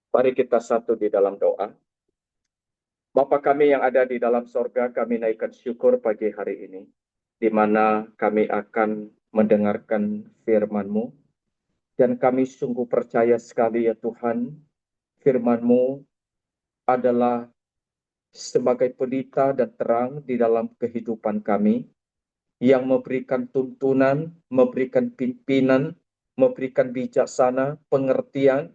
Mari kita satu di dalam doa. Bapa kami yang ada di dalam sorga, kami naikkan syukur pagi hari ini, di mana kami akan mendengarkan firman-Mu, dan kami sungguh percaya sekali ya Tuhan, firman-Mu adalah sebagai pelita dan terang di dalam kehidupan kami, yang memberikan tuntunan, memberikan pimpinan, memberikan bijaksana, pengertian,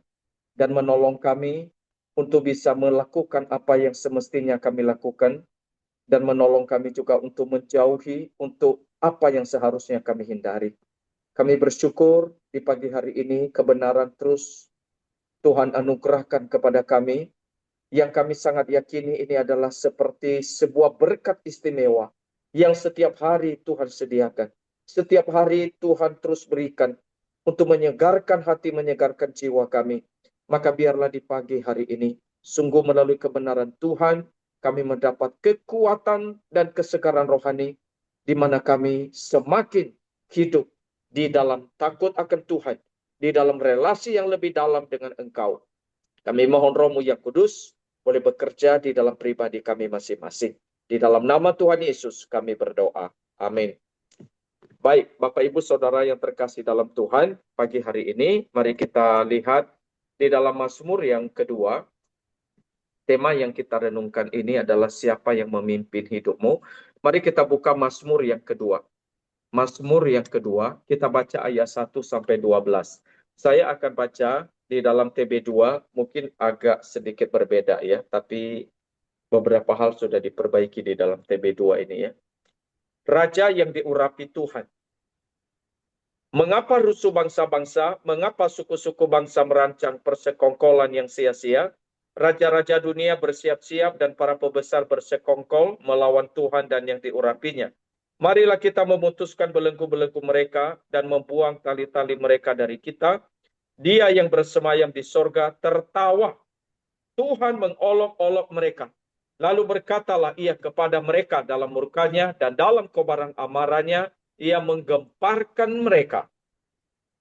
dan menolong kami untuk bisa melakukan apa yang semestinya kami lakukan, dan menolong kami juga untuk menjauhi untuk apa yang seharusnya kami hindari. Kami bersyukur di pagi hari ini kebenaran terus Tuhan anugerahkan kepada kami, yang kami sangat yakini ini adalah seperti sebuah berkat istimewa yang setiap hari Tuhan sediakan. Setiap hari Tuhan terus berikan untuk menyegarkan hati, menyegarkan jiwa kami. Maka biarlah di pagi hari ini, sungguh melalui kebenaran Tuhan, kami mendapat kekuatan dan kesegaran rohani, di mana kami semakin hidup di dalam takut akan Tuhan, di dalam relasi yang lebih dalam dengan Engkau. Kami mohon Roh-Mu yang kudus boleh bekerja di dalam pribadi kami masing-masing. Di dalam nama Tuhan Yesus kami berdoa. Amin. Baik, Bapak Ibu Saudara yang terkasih dalam Tuhan, pagi hari ini mari kita lihat di dalam Mazmur yang kedua. Tema yang kita renungkan ini adalah siapa yang memimpin hidupmu. Mari kita buka Mazmur yang kedua. Mazmur yang kedua, kita baca ayat 1 sampai 12. Saya akan baca di dalam TB2, mungkin agak sedikit berbeda ya, tapi beberapa hal sudah diperbaiki di dalam TB2 ini ya. Raja yang diurapi Tuhan. Mengapa rusuh bangsa-bangsa, mengapa suku-suku bangsa merancang persekongkolan yang sia-sia? Raja-raja dunia bersiap-siap dan para pembesar bersekongkol melawan Tuhan dan yang diurapinya. Marilah kita memutuskan belenggu-belenggu mereka dan membuang tali-tali mereka dari kita. Dia yang bersemayam di sorga tertawa. Tuhan mengolok-olok mereka. Lalu berkatalah ia kepada mereka dalam murkanya dan dalam kobaran amarahnya, ia menggemparkan mereka.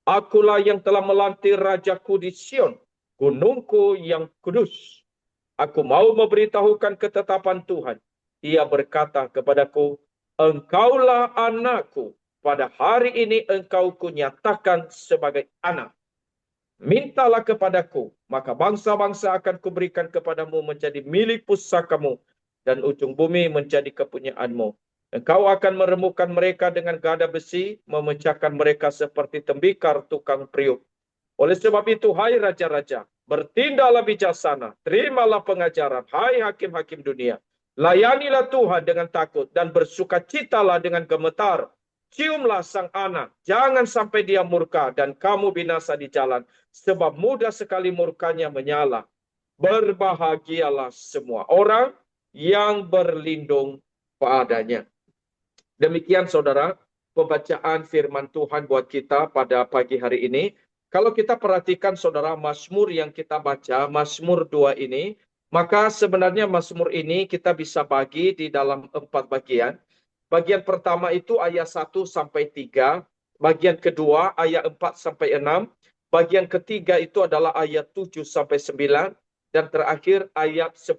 Akulah yang telah melantik rajaku di Sion, gunungku yang kudus. Aku mau memberitahukan ketetapan Tuhan. Ia berkata kepadaku, engkaulah anakku. Pada hari ini engkau kunyatakan sebagai anak. Mintalah kepadaku, maka bangsa-bangsa akan kuberikan kepadamu menjadi milik pusakamu, dan ujung bumi menjadi kepunyaanmu. Engkau akan meremukkan mereka dengan gada besi, memecahkan mereka seperti tembikar tukang periuk. Oleh sebab itu, hai raja-raja, bertindaklah bijaksana, terimalah pengajaran, hai hakim-hakim dunia. Layanilah Tuhan dengan takut dan bersukacitalah dengan gemetar. Ciumlah sang anak, jangan sampai dia murka dan kamu binasa di jalan, sebab mudah sekali murkanya menyala. Berbahagialah semua orang yang berlindung padanya. Demikian saudara, pembacaan firman Tuhan buat kita pada pagi hari ini. Kalau kita perhatikan saudara, Mazmur yang kita baca, Mazmur 2 ini, maka sebenarnya Mazmur ini kita bisa bagi di dalam 4 bagian. Bagian pertama itu ayat 1 sampai 3, bagian kedua ayat 4 sampai 6, bagian ketiga itu adalah ayat 7 sampai 9, dan terakhir ayat 10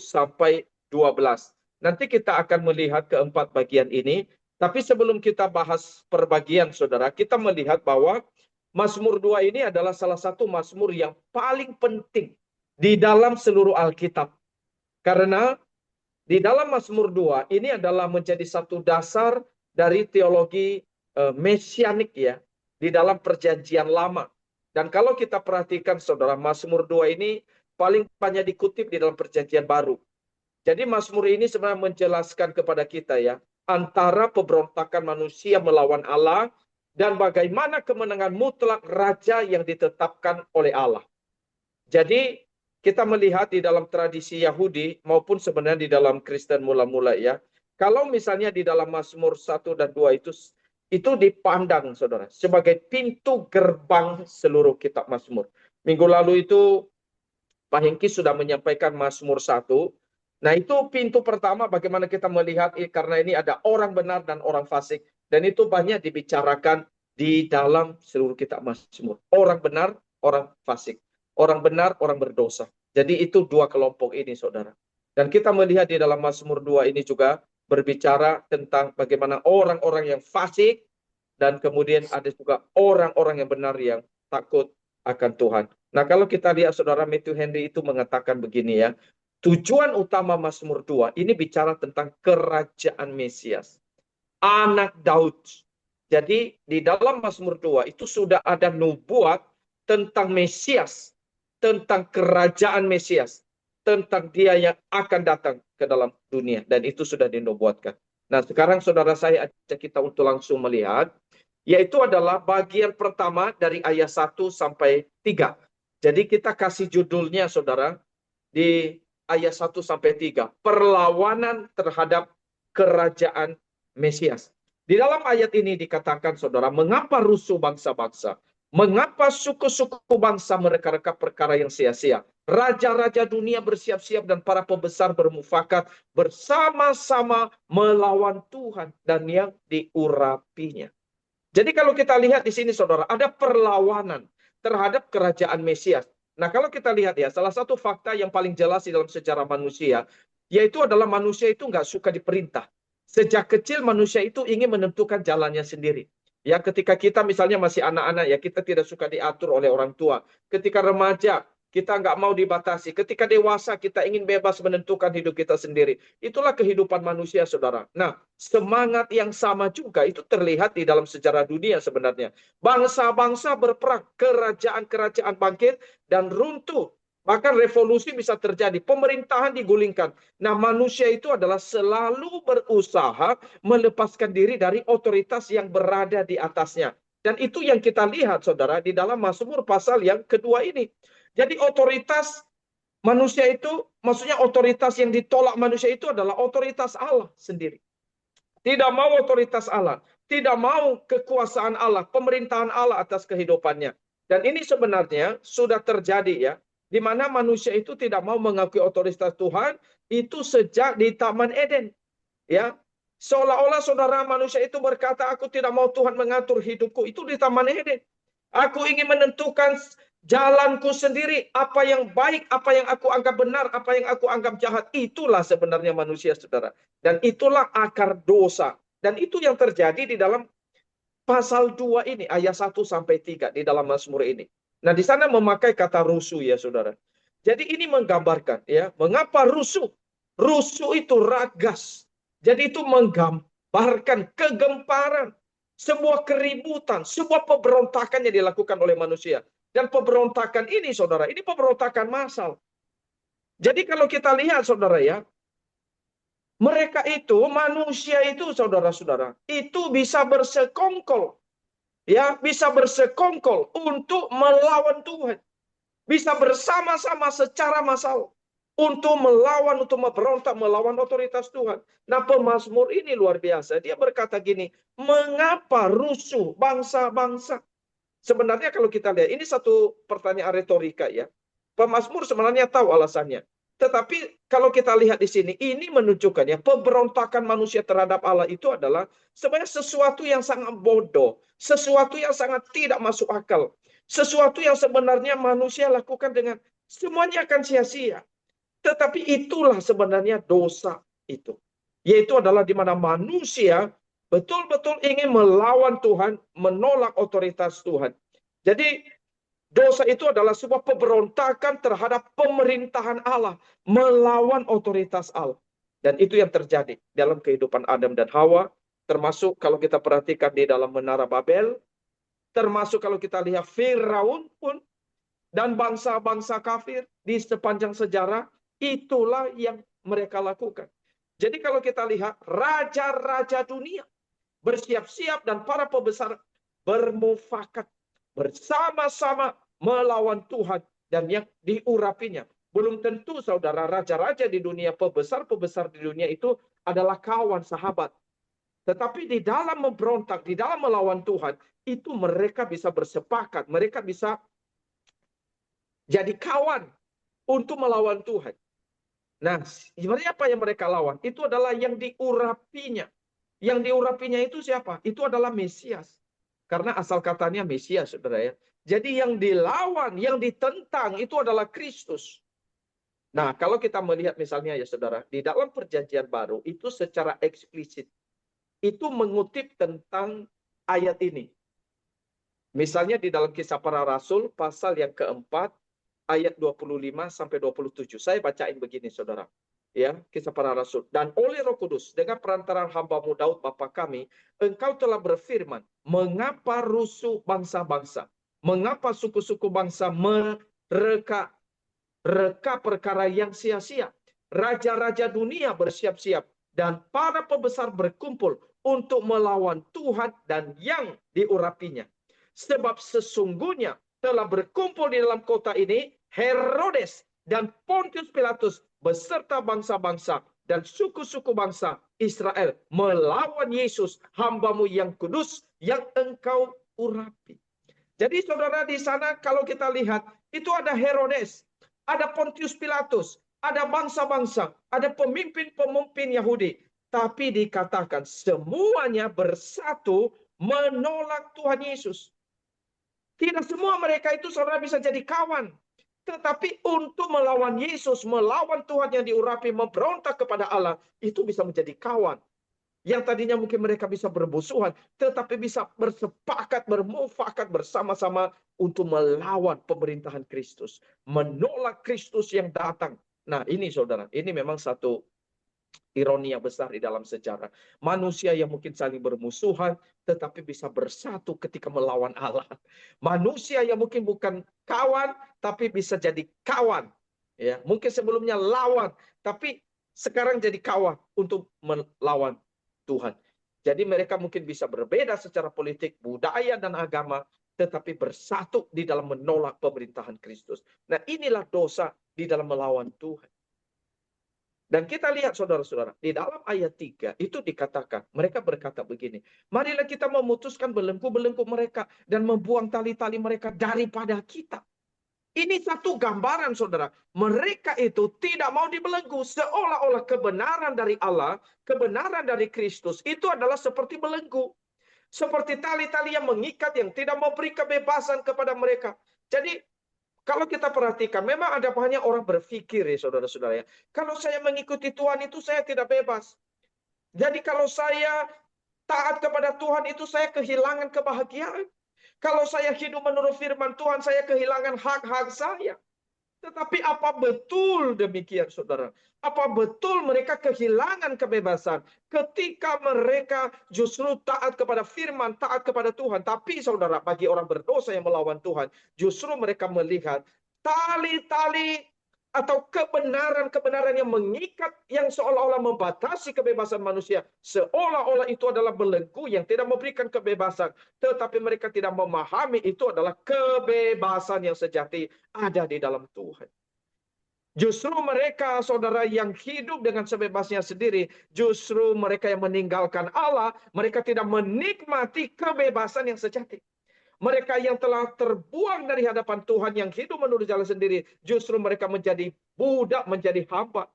sampai 12. Nanti kita akan melihat keempat bagian ini, tapi sebelum kita bahas per bagian saudara, kita melihat bahwa Mazmur 2 ini adalah salah satu Mazmur yang paling penting di dalam seluruh Alkitab. Karena di dalam Mazmur 2 ini adalah menjadi satu dasar dari teologi mesianik ya, di dalam perjanjian lama. Dan kalau kita perhatikan saudara, Mazmur 2 ini paling banyak dikutip di dalam perjanjian baru. Jadi Mazmur ini sebenarnya menjelaskan kepada kita ya, antara pemberontakan manusia melawan Allah dan bagaimana kemenangan mutlak raja yang ditetapkan oleh Allah. Jadi kita melihat di dalam tradisi Yahudi maupun sebenarnya di dalam Kristen mula-mula ya, kalau misalnya di dalam Mazmur 1 dan 2 itu dipandang saudara sebagai pintu gerbang seluruh kitab Mazmur. Minggu lalu itu Pak Hengki sudah menyampaikan Mazmur 1. Nah itu pintu pertama bagaimana kita melihat karena ini ada orang benar dan orang fasik. Dan itu banyak dibicarakan di dalam seluruh kitab Mazmur. Orang benar, orang fasik. orang benar, orang berdosa. Jadi itu dua kelompok ini, saudara. Dan kita melihat di dalam Mazmur 2 ini juga berbicara tentang bagaimana orang-orang yang fasik, dan kemudian ada juga orang-orang yang benar yang takut akan Tuhan. Nah, kalau kita lihat, saudara, Matthew Henry itu mengatakan begini ya, tujuan utama Mazmur 2 ini bicara tentang kerajaan Mesias, anak Daud. Jadi di dalam Mazmur 2 itu sudah ada nubuat tentang Mesias, tentang kerajaan Mesias, tentang dia yang akan datang ke dalam dunia. Dan itu sudah dinubuatkan. Nah, sekarang saudara, saya ajak kita untuk langsung melihat, yaitu adalah bagian pertama dari ayat 1 sampai 3. Jadi kita kasih judulnya, saudara, di ayat 1 sampai 3. Perlawanan terhadap kerajaan Mesias. Di dalam ayat ini dikatakan, saudara, mengapa rusuh bangsa-bangsa? Mengapa suku-suku bangsa mereka-reka perkara yang sia-sia? Raja-raja dunia bersiap-siap dan para pembesar bermufakat bersama-sama melawan Tuhan dan yang diurapinya. Jadi kalau kita lihat di sini, saudara, ada perlawanan terhadap kerajaan Mesias. Nah, kalau kita lihat ya, salah satu fakta yang paling jelas di dalam sejarah manusia, yaitu adalah manusia itu nggak suka diperintah. Sejak kecil manusia itu ingin menentukan jalannya sendiri. Ya, ketika kita misalnya masih anak-anak, ya kita tidak suka diatur oleh orang tua. Ketika remaja, kita nggak mau dibatasi. Ketika dewasa, kita ingin bebas menentukan hidup kita sendiri. Itulah kehidupan manusia, saudara. Nah, semangat yang sama juga itu terlihat di dalam sejarah dunia sebenarnya. Bangsa-bangsa berperang, kerajaan-kerajaan bangkit dan runtuh. Bahkan revolusi bisa terjadi, pemerintahan digulingkan. Nah, manusia itu adalah selalu berusaha melepaskan diri dari otoritas yang berada di atasnya. Dan itu yang kita lihat, saudara, di dalam Mazmur pasal yang kedua ini. Jadi otoritas manusia itu, maksudnya otoritas yang ditolak manusia itu adalah otoritas Allah sendiri. Tidak mau otoritas Allah, tidak mau kekuasaan Allah, pemerintahan Allah atas kehidupannya. Dan ini sebenarnya sudah terjadi ya, di mana manusia itu tidak mau mengakui otoritas Tuhan itu sejak di Taman Eden. Ya, seolah-olah saudara, manusia itu berkata, aku tidak mau Tuhan mengatur hidupku. Itu di Taman Eden. Aku ingin menentukan jalanku sendiri, apa yang baik, apa yang aku anggap benar, apa yang aku anggap jahat. Itulah sebenarnya manusia, saudara. Dan itulah akar dosa. Dan itu yang terjadi di dalam pasal 2 ini, ayat 1 sampai 3 di dalam Mazmur ini. Nah, di sana memakai kata rusuh ya, saudara. Jadi ini menggambarkan ya, mengapa rusuh? Rusuh itu ragas. Jadi itu menggambarkan kegemparan, sebuah keributan, sebuah pemberontakan yang dilakukan oleh manusia. Dan pemberontakan ini, saudara, ini pemberontakan massal. Jadi kalau kita lihat, saudara ya, mereka itu, manusia itu, saudara-saudara, itu bisa bersekongkol. Ya, bisa bersekongkol untuk melawan Tuhan. Bisa bersama-sama secara massal untuk melawan, untuk memberontak, melawan otoritas Tuhan. Nah, pemazmur ini luar biasa. Dia berkata gini, mengapa rusuh bangsa-bangsa? Sebenarnya kalau kita lihat, ini satu pertanyaan retorika ya. Pemazmur sebenarnya tahu alasannya. Tetapi kalau kita lihat di sini, ini menunjukkan ya, pemberontakan manusia terhadap Allah itu adalah sebenarnya sesuatu yang sangat bodoh. Sesuatu yang sangat tidak masuk akal. Sesuatu yang sebenarnya manusia lakukan dengan semuanya akan sia-sia. Tetapi itulah sebenarnya dosa itu. Yaitu adalah di mana manusia betul-betul ingin melawan Tuhan, menolak otoritas Tuhan. Jadi dosa itu adalah sebuah pemberontakan terhadap pemerintahan Allah, melawan otoritas Allah. Dan itu yang terjadi dalam kehidupan Adam dan Hawa, termasuk kalau kita perhatikan di dalam Menara Babel, termasuk kalau kita lihat Firaun pun, dan bangsa-bangsa kafir di sepanjang sejarah, itulah yang mereka lakukan. Jadi kalau kita lihat, raja-raja dunia bersiap-siap dan para pembesar bermufakat bersama-sama melawan Tuhan dan yang diurapinya. Belum tentu, saudara, raja-raja di dunia, pembesar-pembesar di dunia itu adalah kawan, sahabat. Tetapi di dalam memberontak, di dalam melawan Tuhan, itu mereka bisa bersepakat, mereka bisa jadi kawan untuk melawan Tuhan. Nah, sebenarnya apa yang mereka lawan? Itu adalah yang diurapinya. Yang diurapinya itu siapa? Itu adalah Mesias. Karena asal katanya Mesias, saudara ya. Jadi yang dilawan, yang ditentang itu adalah Kristus. Nah, kalau kita melihat misalnya ya saudara, di dalam perjanjian baru itu secara eksplisit itu mengutip tentang ayat ini. Misalnya di dalam Kisah Para Rasul pasal yang keempat ayat 25 sampai 27. Saya bacain begini saudara. Ya, Kisah Para Rasul. Dan oleh Roh Kudus dengan perantaraan hamba-Mu Daud Bapa kami, Engkau telah berfirman, mengapa rusuh bangsa-bangsa? Mengapa suku-suku bangsa mereka perkara yang sia-sia? Raja-raja dunia bersiap-siap dan para pembesar berkumpul untuk melawan Tuhan dan yang diurapinya. Sebab sesungguhnya telah berkumpul di dalam kota ini Herodes dan Pontius Pilatus beserta bangsa-bangsa dan suku-suku bangsa Israel melawan Yesus, hamba-Mu yang kudus, yang Engkau urapi. Jadi saudara, di sana kalau kita lihat, itu ada Herodes, ada Pontius Pilatus, ada bangsa-bangsa, ada pemimpin-pemimpin Yahudi. Tapi dikatakan semuanya bersatu menolak Tuhan Yesus. Tidak semua mereka itu saudara bisa jadi kawan. Tetapi untuk melawan Yesus, melawan Tuhan yang diurapi, memberontak kepada Allah, itu bisa menjadi kawan. Yang tadinya mungkin mereka bisa bermusuhan, tetapi bisa bersepakat, bermufakat bersama-sama untuk melawan pemerintahan Kristus. Menolak Kristus yang datang. Nah ini saudara, ini memang satu ironi yang besar di dalam sejarah. Manusia yang mungkin saling bermusuhan, tetapi bisa bersatu ketika melawan Allah. Manusia yang mungkin bukan kawan, tapi bisa jadi kawan. Ya, mungkin sebelumnya lawan, tapi sekarang jadi kawan untuk melawan Tuhan. Jadi mereka mungkin bisa berbeda secara politik, budaya, dan agama, tetapi bersatu di dalam menolak pemerintahan Kristus. Nah inilah dosa di dalam melawan Tuhan. Dan kita lihat saudara-saudara, di dalam ayat 3 itu dikatakan, mereka berkata begini, marilah kita memutuskan belenggu-belenggu mereka dan membuang tali-tali mereka daripada kita. Ini satu gambaran saudara, mereka itu tidak mau dibelenggu, seolah-olah kebenaran dari Allah, kebenaran dari Kristus itu adalah seperti belenggu. Seperti tali-tali yang mengikat, yang tidak memberi kebebasan kepada mereka. Jadi kalau kita perhatikan, memang ada banyak orang berpikir ya saudara-saudara ya. Kalau saya mengikuti Tuhan itu saya tidak bebas. Jadi kalau saya taat kepada Tuhan itu saya kehilangan kebahagiaan. Kalau saya hidup menurut firman Tuhan saya kehilangan hak-hak saya. Tetapi apa betul demikian saudara? Apa betul mereka kehilangan kebebasan ketika mereka justru taat kepada firman, taat kepada Tuhan? Tapi saudara, bagi orang berdosa yang melawan Tuhan, justru mereka melihat tali-tali atau kebenaran-kebenaran yang mengikat, yang seolah-olah membatasi kebebasan manusia, seolah-olah itu adalah belenggu yang tidak memberikan kebebasan. Tetapi mereka tidak memahami itu adalah kebebasan yang sejati ada di dalam Tuhan. Justru mereka, saudara, yang hidup dengan sebebasnya sendiri, justru mereka yang meninggalkan Allah, mereka tidak menikmati kebebasan yang sejati. Mereka yang telah terbuang dari hadapan Tuhan, yang hidup menurut jalan sendiri, justru mereka menjadi budak, menjadi hamba.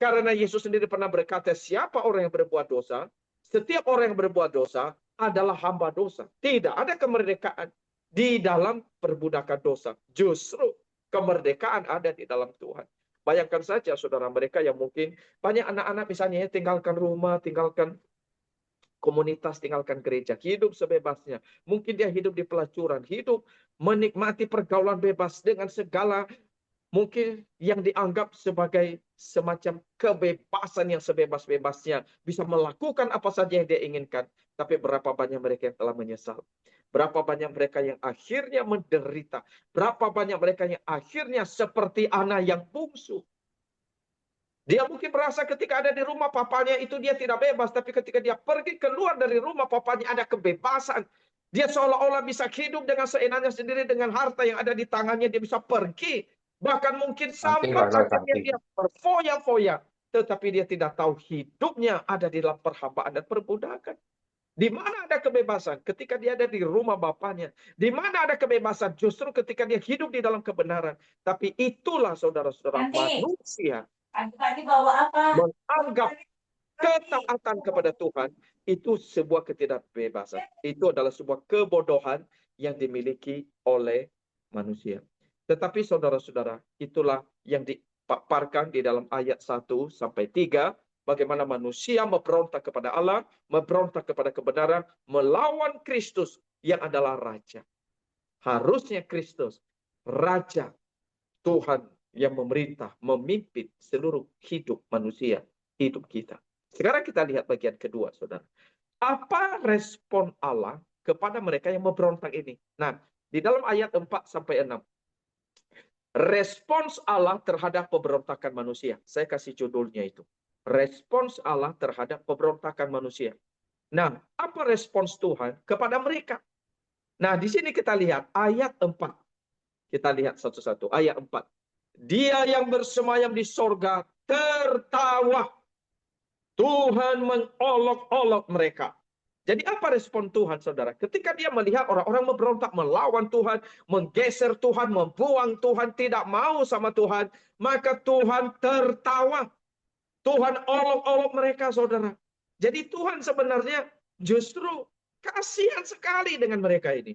Karena Yesus sendiri pernah berkata, siapa orang yang berbuat dosa? Setiap orang yang berbuat dosa adalah hamba dosa. Tidak ada kemerdekaan di dalam perbudakan dosa. Justru kemerdekaan ada di dalam Tuhan. Bayangkan saja saudara, mereka yang mungkin banyak anak-anak misalnya tinggalkan rumah, tinggalkan komunitas, tinggalkan gereja, hidup sebebasnya. Mungkin dia hidup di pelacuran, hidup menikmati pergaulan bebas dengan segala mungkin yang dianggap sebagai semacam kebebasan yang sebebas-bebasnya. Bisa melakukan apa saja yang dia inginkan. Tapi berapa banyak mereka yang telah menyesal. Berapa banyak mereka yang akhirnya menderita. Berapa banyak mereka yang akhirnya seperti anak yang bungsu. Dia mungkin merasa ketika ada di rumah papanya itu dia tidak bebas. Tapi ketika dia pergi keluar dari rumah papanya ada kebebasan. Dia seolah-olah bisa hidup dengan seenaknya sendiri dengan harta yang ada di tangannya. Dia bisa pergi. Bahkan mungkin sampai akhirnya dia berfoya-foya. Tetapi dia tidak tahu hidupnya ada di dalam perhambaan dan perbudakan. Di mana ada kebebasan? Ketika dia ada di rumah bapaknya. Di mana ada kebebasan? Justru ketika dia hidup di dalam kebenaran. Tapi itulah saudara-saudara, manusia menganggap ketaatan kepada Tuhan itu sebuah ketidakbebasan. Itu adalah sebuah kebodohan yang dimiliki oleh manusia. Tetapi saudara-saudara, itulah yang dipaparkan di dalam ayat 1 sampai 3, bagaimana manusia memberontak kepada Allah, memberontak kepada kebenaran, melawan Kristus yang adalah Raja. Harusnya Kristus, Raja, Tuhan yang memerintah, memimpin seluruh hidup manusia, hidup kita. Sekarang kita lihat bagian kedua, saudara. Apa respon Allah kepada mereka yang memberontak ini? Nah, di dalam ayat 4 sampai 6. Respons Allah terhadap pemberontakan manusia. Saya kasih judulnya itu. Respons Allah terhadap pemberontakan manusia. Nah, apa respons Tuhan kepada mereka? Nah, di sini kita lihat ayat 4. Kita lihat satu-satu. Ayat 4. Dia yang bersemayam di sorga tertawa. Tuhan mengolok-olok mereka. Jadi apa respon Tuhan, saudara? Ketika dia melihat orang-orang memberontak, melawan Tuhan, menggeser Tuhan, membuang Tuhan, tidak mau sama Tuhan, maka Tuhan tertawa. Tuhan olok-olok mereka, saudara. Jadi Tuhan sebenarnya justru kasihan sekali dengan mereka ini.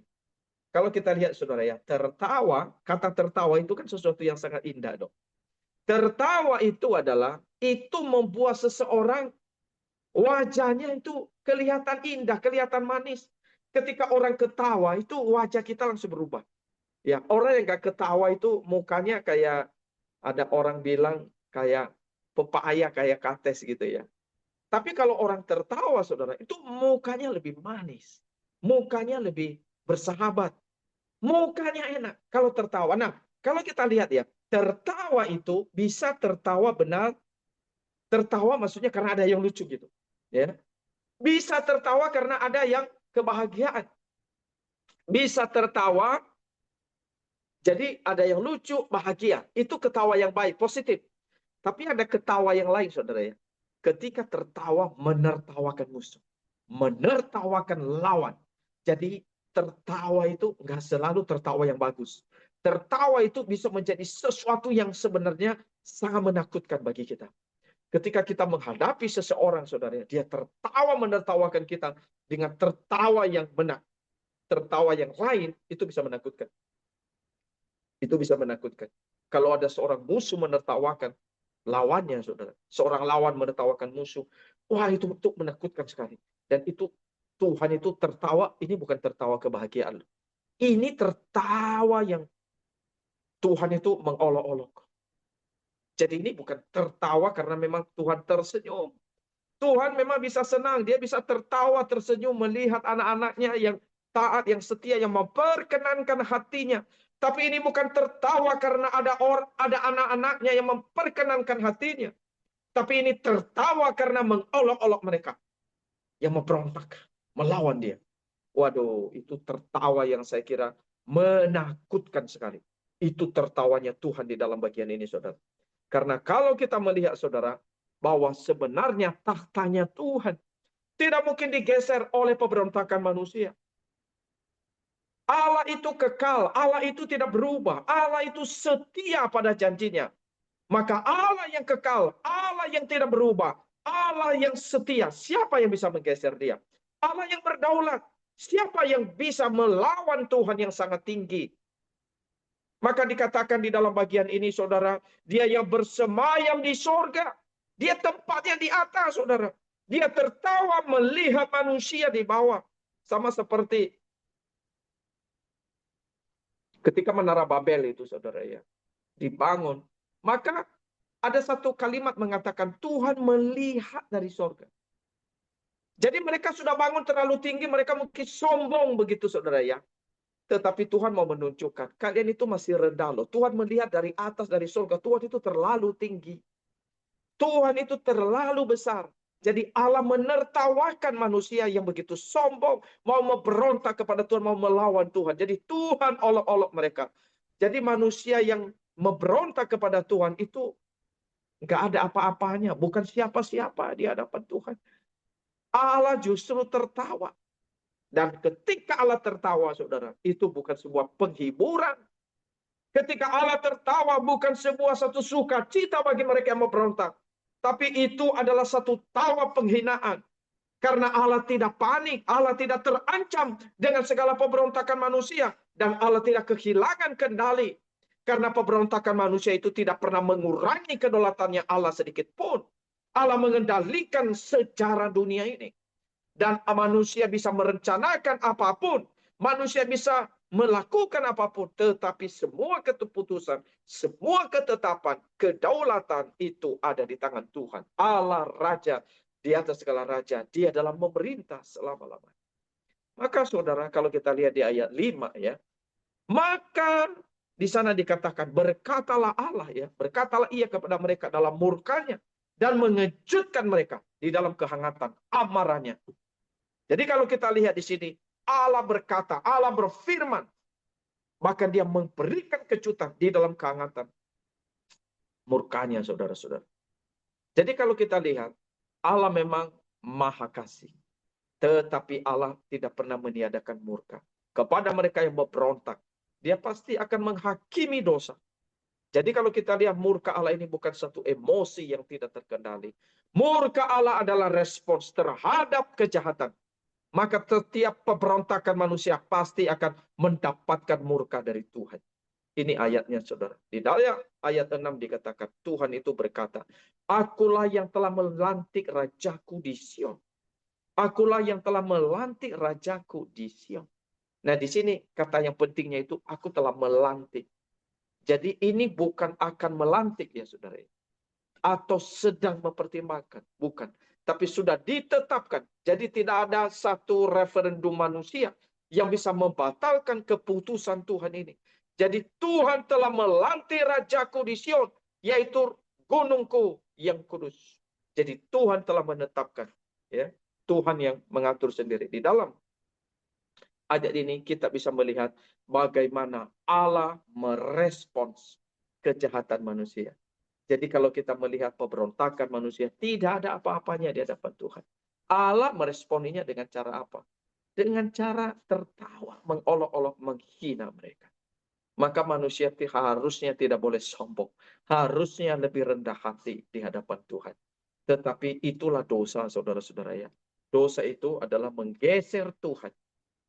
Kalau kita lihat, saudara ya, tertawa, kata tertawa itu kan sesuatu yang sangat indah, dong. Tertawa itu adalah, itu membuat seseorang wajahnya itu kelihatan indah, kelihatan manis. Ketika orang ketawa itu wajah kita langsung berubah. Ya, orang yang gak ketawa itu mukanya kayak ada orang bilang kayak pepaya, kayak kates gitu ya. Tapi kalau orang tertawa, saudara, itu mukanya lebih manis. Mukanya lebih bersahabat. Mukanya enak kalau tertawa. Nah, kalau kita lihat ya, tertawa itu bisa tertawa benar. Tertawa maksudnya karena ada yang lucu gitu. Ya. Bisa tertawa karena ada yang kebahagiaan. Bisa tertawa, jadi ada yang lucu, bahagia. Itu ketawa yang baik, positif. Tapi ada ketawa yang lain, saudara ya. Ketika tertawa, menertawakan musuh. Menertawakan lawan. Jadi tertawa itu nggak selalu tertawa yang bagus. Tertawa itu bisa menjadi sesuatu yang sebenarnya sangat menakutkan bagi kita. Ketika kita menghadapi seseorang, saudara, dia tertawa menertawakan kita dengan tertawa yang benar. Tertawa yang lain, itu bisa menakutkan. Itu bisa menakutkan. Kalau ada seorang musuh menertawakan lawannya, saudara. Seorang lawan menertawakan musuh. Wah, itu menakutkan sekali. Dan itu Tuhan itu tertawa, ini bukan tertawa kebahagiaan. Ini tertawa yang Tuhan itu mengolok-olok. Jadi ini bukan tertawa karena memang Tuhan tersenyum. Tuhan memang bisa senang, dia bisa tertawa, tersenyum melihat anak-anaknya yang taat, yang setia, yang memperkenankan hatinya. Tapi ini bukan tertawa karena ada anak-anaknya yang memperkenankan hatinya. Tapi ini tertawa karena mengolok-olok mereka yang memberontak, melawan dia. Waduh, itu tertawa yang saya kira menakutkan sekali. Itu tertawanya Tuhan di dalam bagian ini, saudara. Karena kalau kita melihat, saudara, bahwa sebenarnya tahtanya Tuhan tidak mungkin digeser oleh pemberontakan manusia. Allah itu kekal, Allah itu tidak berubah, Allah itu setia pada janjinya. Maka Allah yang kekal, Allah yang tidak berubah, Allah yang setia, siapa yang bisa menggeser dia? Allah yang berdaulat, siapa yang bisa melawan Tuhan yang sangat tinggi? Maka dikatakan di dalam bagian ini, saudara, dia yang bersemayam di sorga. Dia tempatnya di atas, saudara. Dia tertawa melihat manusia di bawah. Sama seperti ketika Menara Babel itu, saudara ya. Dibangun. Maka ada satu kalimat mengatakan, Tuhan melihat dari sorga. Jadi mereka sudah bangun terlalu tinggi, mereka mungkin sombong begitu, saudara ya. Tetapi Tuhan mau menunjukkan, kalian itu masih rendah loh. Tuhan melihat dari atas, dari surga. Tuhan itu terlalu tinggi. Tuhan itu terlalu besar. Jadi Allah menertawakan manusia yang begitu sombong. Mau memberontak kepada Tuhan, mau melawan Tuhan. Jadi Tuhan olok-olok mereka. Jadi manusia yang memberontak kepada Tuhan itu nggak ada apa-apanya. Bukan siapa-siapa di hadapan Tuhan. Allah justru tertawa. Dan ketika Allah tertawa, saudara, itu bukan sebuah penghiburan. Ketika Allah tertawa, bukan sebuah satu sukacita bagi mereka yang memberontak. Tapi itu adalah satu tawa penghinaan. Karena Allah tidak panik, Allah tidak terancam dengan segala pemberontakan manusia. Dan Allah tidak kehilangan kendali. Karena pemberontakan manusia itu tidak pernah mengurangi kedaulatannya Allah sedikit pun. Allah mengendalikan sejarah dunia ini. Dan manusia bisa merencanakan apapun. Manusia bisa melakukan apapun. Tetapi semua keputusan, semua ketetapan, kedaulatan itu ada di tangan Tuhan. Allah Raja di atas segala raja. Dia dalam memerintah selama-lamanya. Maka saudara, kalau kita lihat di ayat 5 ya. Maka di sana dikatakan, berkatalah Allah ya. Berkatalah ia kepada mereka dalam murkanya. Dan mengejutkan mereka di dalam kehangatan amarahnya. Jadi kalau kita lihat di sini, Allah berkata, Allah berfirman. Bahkan dia memberikan kejutan di dalam kehangatan murkanya, saudara-saudara. Jadi kalau kita lihat, Allah memang maha kasih. Tetapi Allah tidak pernah meniadakan murka. Kepada mereka yang memberontak, dia pasti akan menghakimi dosa. Jadi kalau kita lihat murka Allah ini bukan satu emosi yang tidak terkendali. Murka Allah adalah respons terhadap kejahatan. Maka setiap pemberontakan manusia pasti akan mendapatkan murka dari Tuhan. Ini ayatnya, saudara. Di dalam ayat 6 dikatakan, Tuhan itu berkata, akulah yang telah melantik rajaku di Sion. Akulah yang telah melantik rajaku di Sion. Nah, di sini kata yang pentingnya itu, aku telah melantik. Jadi ini bukan akan melantik ya, saudara. Atau sedang mempertimbangkan. Bukan. Tapi sudah ditetapkan. Jadi tidak ada satu referendum manusia yang bisa membatalkan keputusan Tuhan ini. Jadi Tuhan telah melantik rajaku di Sion, yaitu gunungku yang kudus. Jadi Tuhan telah menetapkan. Ya, Tuhan yang mengatur sendiri. Di dalam ayat ini kita bisa melihat bagaimana Allah merespons kejahatan manusia. Jadi kalau kita melihat pemberontakan manusia, tidak ada apa-apanya di hadapan Tuhan. Allah meresponinya dengan cara apa? Dengan cara tertawa, mengolok-olok, menghina mereka. Maka manusia harusnya tidak boleh sombong. Harusnya lebih rendah hati di hadapan Tuhan. Tetapi itulah dosa, saudara-saudara ya. Dosa itu adalah menggeser Tuhan.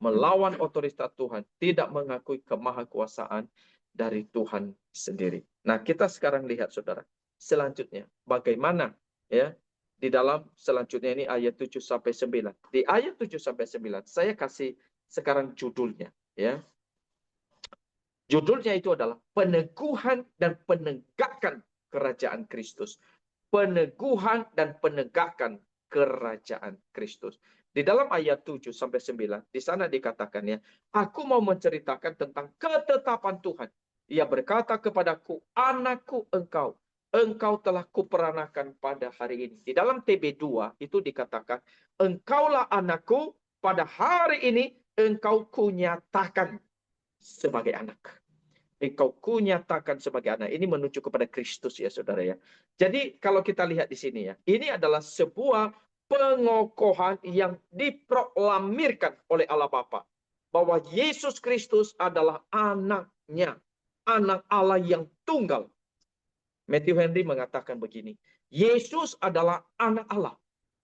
Melawan otoritas Tuhan. Tidak mengakui kemahakuasaan dari Tuhan sendiri. Nah, kita sekarang lihat, saudara. Selanjutnya, bagaimana ya di dalam selanjutnya ini ayat 7 sampai 9. Di ayat 7 sampai 9 saya kasih sekarang judulnya ya. Judulnya itu adalah peneguhan dan penegakan kerajaan Kristus. Peneguhan dan penegakan kerajaan Kristus. Di dalam ayat 7 sampai 9, di sana dikatakan ya, aku mau menceritakan tentang ketetapan Tuhan. Ia berkata kepadaku, anakku engkau telah kuperanakan pada hari ini. Di dalam TB2 itu dikatakan, engkaulah anakku, pada hari ini engkau kunyatakan sebagai anak. Engkau kunyatakan sebagai anak. Ini menuju kepada Kristus ya, saudara ya. Jadi kalau kita lihat di sini ya, ini adalah sebuah pengokohan yang diproklamirkan oleh Allah Bapa bahwa Yesus Kristus adalah anaknya, anak Allah yang tunggal. Matthew Henry mengatakan begini, Yesus adalah anak Allah,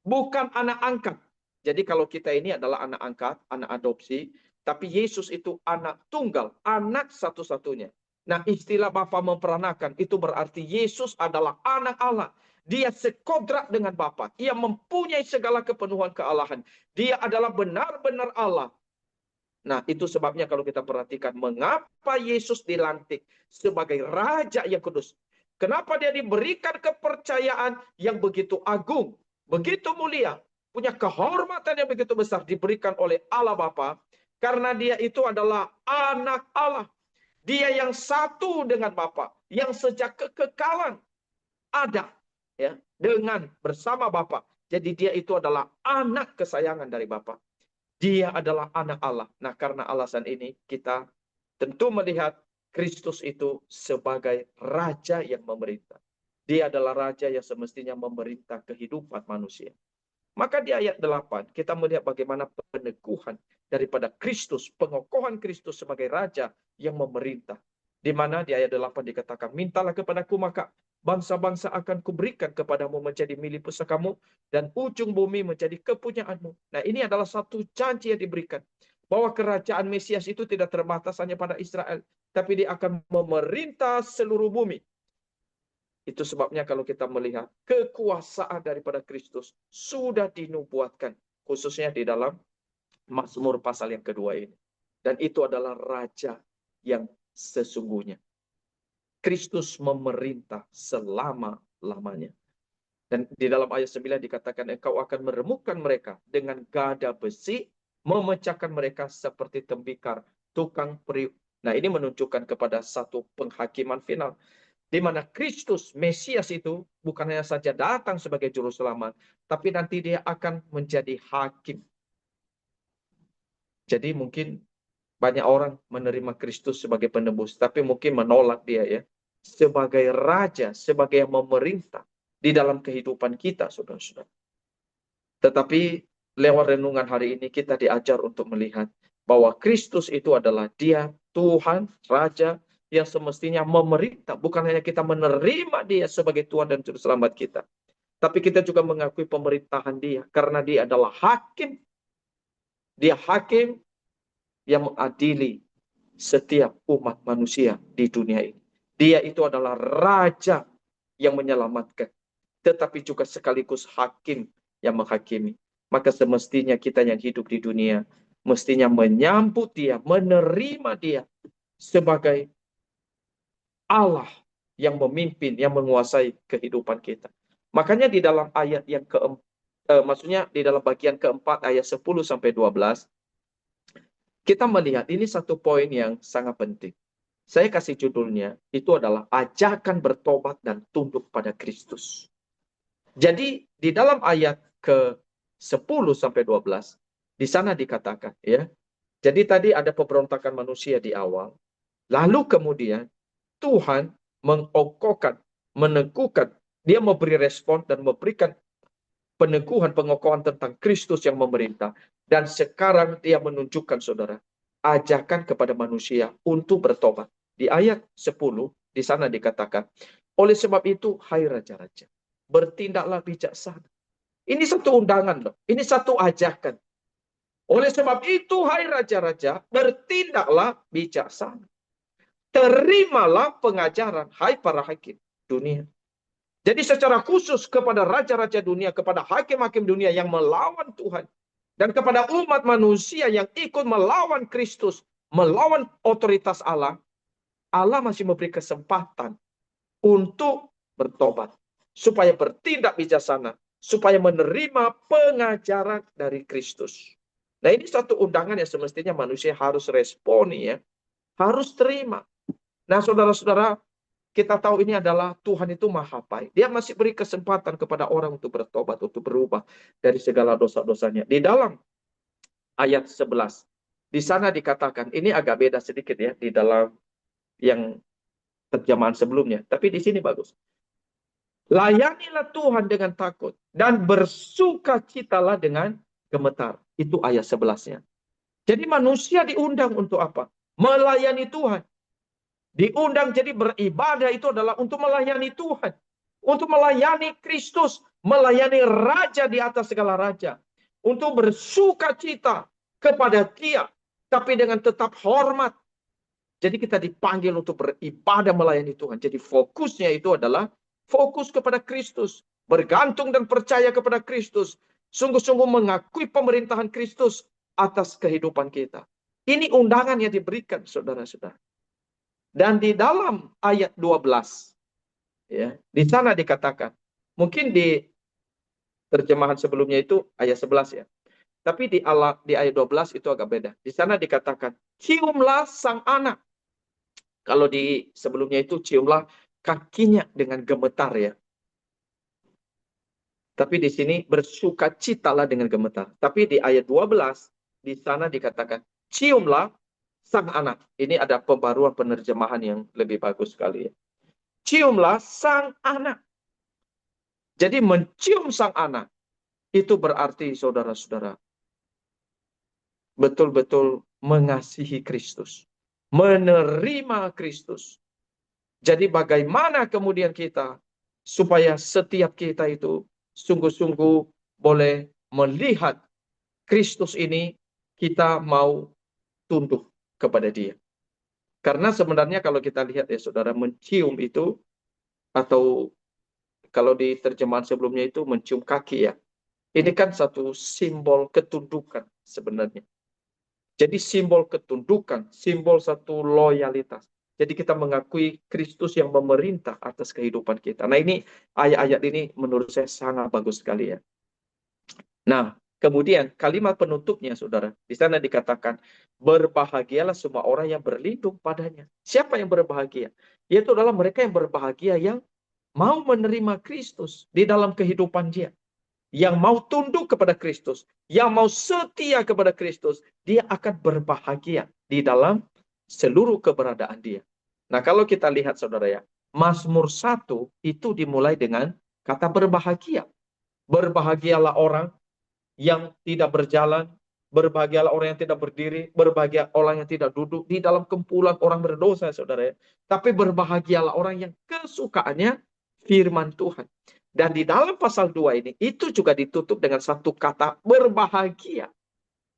bukan anak angkat. Jadi kalau kita ini adalah anak angkat, anak adopsi, tapi Yesus itu anak tunggal, anak satu-satunya. Nah, istilah Bapa memperanakan itu berarti Yesus adalah anak Allah. Dia sekodrat dengan Bapa. Ia mempunyai segala kepenuhan kealahan. Dia adalah benar-benar Allah. Nah, itu sebabnya kalau kita perhatikan mengapa Yesus dilantik sebagai Raja yang kudus. Kenapa dia diberikan kepercayaan yang begitu agung, begitu mulia, punya kehormatan yang begitu besar diberikan oleh Allah Bapa. Karena dia itu adalah anak Allah. Dia yang satu dengan Bapa, yang sejak kekekalan ada ya dengan bersama Bapa. Jadi dia itu adalah anak kesayangan dari Bapa. Dia adalah anak Allah. Nah, karena alasan ini kita tentu melihat Kristus itu sebagai raja yang memerintah. Dia adalah raja yang semestinya memerintah kehidupan manusia. Maka di ayat 8 kita melihat bagaimana peneguhan daripada Kristus, pengokohan Kristus sebagai raja yang memerintah. Di mana di ayat 8 dikatakan, mintalah kepadaku maka bangsa-bangsa akan kuberikan kepadamu menjadi milik pusakamu dan ujung bumi menjadi kepunyaanmu. Nah, ini adalah satu janji yang diberikan. Bahwa kerajaan Mesias itu tidak terbatas hanya pada Israel. Tapi dia akan memerintah seluruh bumi. Itu sebabnya kalau kita melihat kekuasaan daripada Kristus sudah dinubuatkan. Khususnya di dalam Mazmur pasal yang kedua ini. Dan itu adalah Raja yang sesungguhnya. Kristus memerintah selama-lamanya. Dan di dalam ayat 9 dikatakan, engkau akan meremukkan mereka dengan gada besi, memecahkan mereka seperti tembikar tukang periuk. Nah, ini menunjukkan kepada satu penghakiman final. Di mana Kristus, Mesias itu bukan hanya saja datang sebagai juru selamat, tapi nanti dia akan menjadi hakim. Jadi mungkin banyak orang menerima Kristus sebagai penebus, tapi mungkin menolak dia ya. Sebagai raja, sebagai yang memerintah di dalam kehidupan kita, saudara-saudara. Tetapi lewat renungan hari ini kita diajar untuk melihat bahwa Kristus itu adalah dia Tuhan, Raja, yang semestinya memerintah. Bukan hanya kita menerima dia sebagai Tuhan dan Juru Selamat kita. Tapi kita juga mengakui pemerintahan dia. Karena dia adalah hakim. Dia hakim yang mengadili setiap umat manusia di dunia ini. Dia itu adalah raja yang menyelamatkan, tetapi juga sekaligus hakim yang menghakimi. Maka semestinya kita yang hidup di dunia, mestinya menyambut dia, menerima dia sebagai Allah yang memimpin, yang menguasai kehidupan kita. Makanya di dalam ayat yang maksudnya di dalam bagian keempat ayat 10-12, kita melihat ini satu poin yang sangat penting. Saya kasih judulnya, itu adalah ajakan bertobat dan tunduk pada Kristus. Jadi di dalam ayat ke-10-12, di sana dikatakan, ya. Jadi tadi ada pemberontakan manusia di awal. Lalu kemudian Tuhan mengokohkan, meneguhkan, dia memberi respon dan memberikan peneguhan, pengokohan tentang Kristus yang memerintah. Dan sekarang dia menunjukkan, saudara, ajakan kepada manusia untuk bertobat. Di ayat 10, di sana dikatakan, oleh sebab itu, hai raja-raja, bertindaklah bijaksana. Ini satu undangan loh, ini satu ajakan. Oleh sebab itu, hai raja-raja, bertindaklah bijaksana. Terimalah pengajaran, hai para hakim dunia. Jadi secara khusus kepada raja-raja dunia, kepada hakim-hakim dunia yang melawan Tuhan, dan kepada umat manusia yang ikut melawan Kristus, melawan otoritas Allah, Allah masih memberi kesempatan untuk bertobat, supaya bertindak bijaksana, supaya menerima pengajaran dari Kristus. Nah, ini satu undangan yang semestinya manusia harus responi, ya, harus terima. Nah, saudara-saudara, kita tahu ini adalah Tuhan itu maha baik. Dia masih beri kesempatan kepada orang untuk bertobat, untuk berubah dari segala dosa-dosanya. Di dalam ayat 11, di sana dikatakan, ini agak beda sedikit ya, di dalam yang terjemahan sebelumnya. Tapi di sini bagus. Layanilah Tuhan dengan takut, dan bersukacitalah dengan gemetar. Itu ayat 11-nya. Jadi manusia diundang untuk apa? Melayani Tuhan. Diundang jadi beribadah itu adalah untuk melayani Tuhan. Untuk melayani Kristus. Melayani Raja di atas segala Raja. Untuk bersukacita kepada Dia. Tapi dengan tetap hormat. Jadi kita dipanggil untuk beribadah melayani Tuhan. Jadi fokusnya itu adalah fokus kepada Kristus. Bergantung dan percaya kepada Kristus. Sungguh-sungguh mengakui pemerintahan Kristus atas kehidupan kita. Ini undangan yang diberikan, saudara-saudara. Dan di dalam ayat 12, ya, di sana dikatakan, mungkin di terjemahan sebelumnya itu ayat 11 ya. Tapi di ayat 12 itu agak beda. Di sana dikatakan, ciumlah sang anak. Kalau di sebelumnya itu ciumlah kakinya dengan gemetar ya. Tapi di sini bersukacitalah dengan gemetar. Tapi di ayat 12, di sana dikatakan, ciumlah sang anak. Ini ada pembaruan penerjemahan yang lebih bagus sekali ya. Ciumlah sang anak. Jadi mencium sang anak itu berarti saudara-saudara betul-betul mengasihi Kristus. menerima Kristus. Jadi bagaimana kemudian kita supaya setiap kita itu sungguh-sungguh boleh melihat Kristus ini, kita mau tunduk kepada Dia. Karena sebenarnya kalau kita lihat ya saudara, mencium itu, atau kalau di terjemahan sebelumnya itu mencium kaki ya, ini kan satu simbol ketundukan sebenarnya. Jadi simbol ketundukan, simbol satu loyalitas. Jadi kita mengakui Kristus yang memerintah atas kehidupan kita. Nah ini ayat-ayat ini menurut saya sangat bagus sekali ya. Nah kemudian kalimat penutupnya saudara, di sana dikatakan berbahagialah semua orang yang berlindung padanya. Siapa yang berbahagia? Yaitu adalah mereka yang berbahagia yang mau menerima Kristus di dalam kehidupan dia. Yang mau tunduk kepada Kristus, yang mau setia kepada Kristus, dia akan berbahagia di dalam seluruh keberadaan dia. Nah, kalau kita lihat saudara ya, Mazmur 1 itu dimulai dengan kata berbahagia. Berbahagialah orang yang tidak berjalan, berbahagialah orang yang tidak berdiri, berbahagia orang yang tidak duduk di dalam kumpulan orang berdosa, saudara ya. Tapi berbahagialah orang yang kesukaannya firman Tuhan. Dan di dalam pasal 2 ini, itu juga ditutup dengan satu kata berbahagia.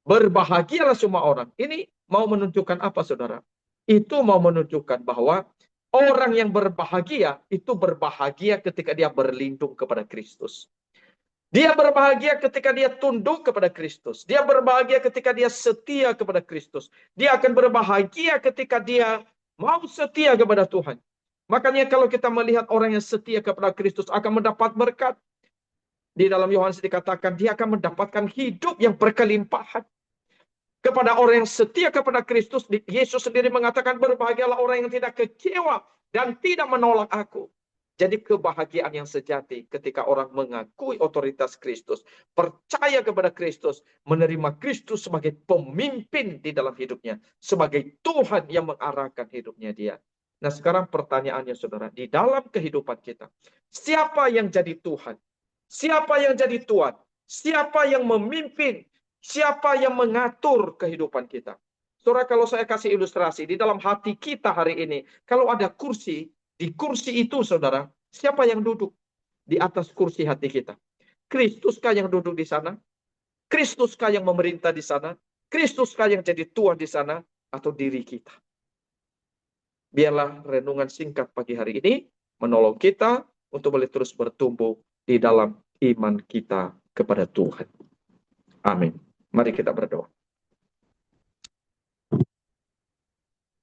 Berbahagialah semua orang. Ini mau menunjukkan apa, saudara? Itu mau menunjukkan bahwa orang yang berbahagia, itu berbahagia ketika dia berlindung kepada Kristus. Dia berbahagia ketika dia tunduk kepada Kristus. Dia berbahagia ketika dia setia kepada Kristus. Dia akan berbahagia ketika dia mau setia kepada Tuhan. Makanya kalau kita melihat orang yang setia kepada Kristus akan mendapat berkat. Di dalam Yohanes dikatakan dia akan mendapatkan hidup yang berkelimpahan. Kepada orang yang setia kepada Kristus, Yesus sendiri mengatakan berbahagialah orang yang tidak kecewa dan tidak menolak aku. Jadi kebahagiaan yang sejati ketika orang mengakui otoritas Kristus, percaya kepada Kristus, menerima Kristus sebagai pemimpin di dalam hidupnya, sebagai Tuhan yang mengarahkan hidupnya dia. Nah sekarang pertanyaannya saudara, di dalam kehidupan kita, siapa yang jadi Tuhan? Siapa yang jadi Tuhan? Siapa yang memimpin? Siapa yang mengatur kehidupan kita? Saudara, kalau saya kasih ilustrasi, di dalam hati kita hari ini, kalau ada kursi, di kursi itu saudara, siapa yang duduk di atas kursi hati kita? Kristuskah yang duduk di sana? Kristuskah yang memerintah di sana? Kristuskah yang jadi Tuhan di sana? Atau diri kita? Biarlah renungan singkat pagi hari ini menolong kita untuk boleh terus bertumbuh di dalam iman kita kepada Tuhan. Amin. Mari kita berdoa.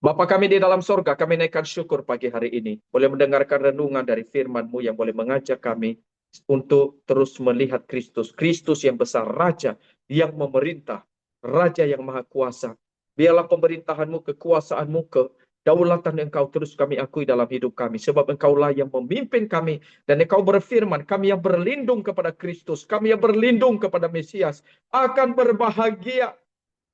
Bapa kami di dalam sorga, kami naikkan syukur pagi hari ini. Boleh mendengarkan renungan dari firman-Mu yang boleh mengajak kami untuk terus melihat Kristus. Kristus yang besar, Raja yang memerintah, Raja yang maha kuasa. Biarlah pemerintahan-Mu, kekuasaan-Mu, kedaulatan Engkau terus kami akui dalam hidup kami. Sebab Engkaulah yang memimpin kami. Dan Engkau berfirman, kami yang berlindung kepada Kristus, kami yang berlindung kepada Mesias, akan berbahagia.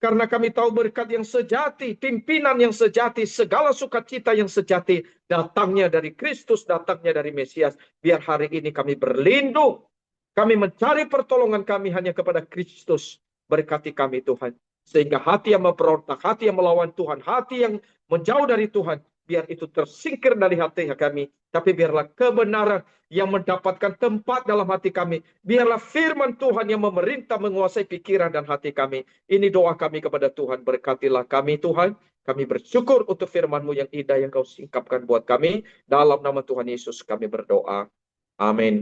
Karena kami tahu berkat yang sejati, pimpinan yang sejati, segala sukacita yang sejati, datangnya dari Kristus, datangnya dari Mesias. Biar hari ini kami berlindung. Kami mencari pertolongan kami hanya kepada Kristus. Berkati kami Tuhan. Sehingga hati yang memberontak, hati yang melawan Tuhan, hati yang menjauh dari Tuhan, biar itu tersingkir dari hati kami. Tapi biarlah kebenaran yang mendapatkan tempat dalam hati kami. Biarlah firman Tuhan yang memerintah menguasai pikiran dan hati kami. Ini doa kami kepada Tuhan. Berkatilah kami Tuhan. Kami bersyukur untuk firman-Mu yang indah yang Kau singkapkan buat kami. Dalam nama Tuhan Yesus kami berdoa. Amin.